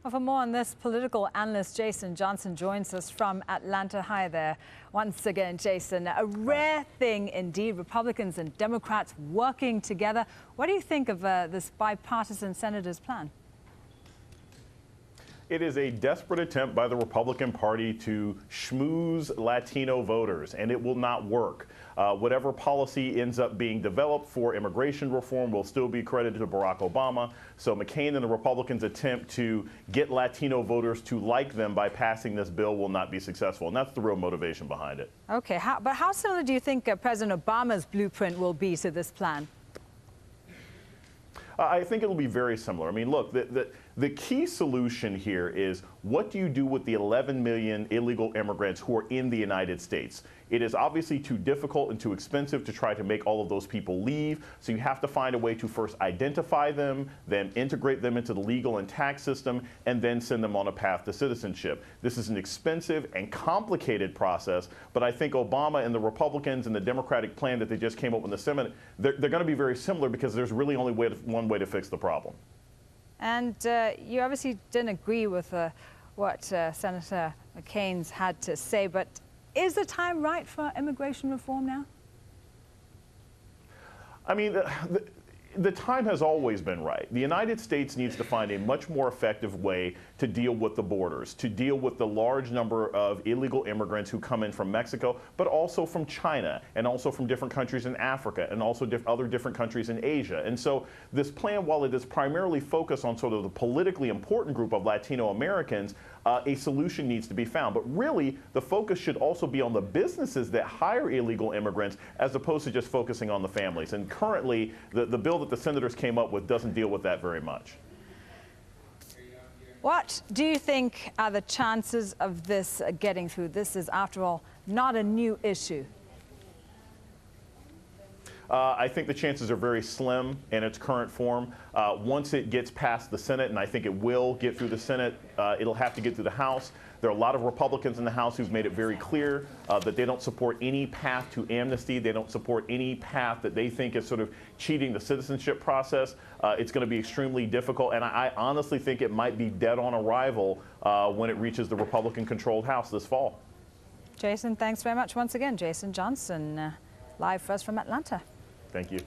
Well, for more on this, political analyst Jason Johnson joins us from Atlanta. Hi there. Once again, Jason, a rare thing indeed, Republicans and Democrats working together. What do you think of this bipartisan senator's plan? It is a desperate attempt by the Republican Party to schmooze Latino voters, and it will not work. Whatever policy ends up being developed for immigration reform will still be credited to Barack Obama. So McCain and the Republicans' attempt to get Latino voters to like them by passing this bill will not be successful, and that's the real motivation behind it. Okay, but how similar do you think President Obama's blueprint will be to this plan? I think it'll be very similar. I mean, look, the key solution here is what do you do with the 11 million illegal immigrants who are in the United States? It is obviously too difficult and too expensive to try to make all of those people leave. So you have to find a way to first identify them, then integrate them into the legal and tax system, and then send them on a path to citizenship. This is an expensive and complicated process, but I think Obama and the Republicans and the Democratic plan that they just came up with in the Senate, they're going to be very similar because there's really only one way to fix the problem. And you obviously didn't agree with what Senator McCain's had to say, but is the time right for immigration reform now? I mean, the time has always been right. The United States needs to find a much more effective way to deal with the borders, to deal with the large number of illegal immigrants who come in from Mexico, but also from China, and also from different countries in Africa, and also other different countries in Asia. And so this plan, while it is primarily focused on sort of the politically important group of Latino Americans, a solution needs to be found. But really, the focus should also be on the businesses that hire illegal immigrants as opposed to just focusing on the families. And currently, the bill that the senators came up with doesn't deal with that very much. What do you think are the chances of this getting through? This is, after all, not a new issue. I think the chances are very slim in its current form. Once it gets past the Senate, and I think it will get through the Senate, it'll have to get through the House. There are a lot of Republicans in the House who've made it very clear that they don't support any path to amnesty. They don't support any path that they think is sort of cheating the citizenship process. It's going to be extremely difficult, and I honestly think it might be dead on arrival when it reaches the Republican-controlled House this fall. Jason, thanks very much once again. Jason Johnson, live for us from Atlanta. Thank you.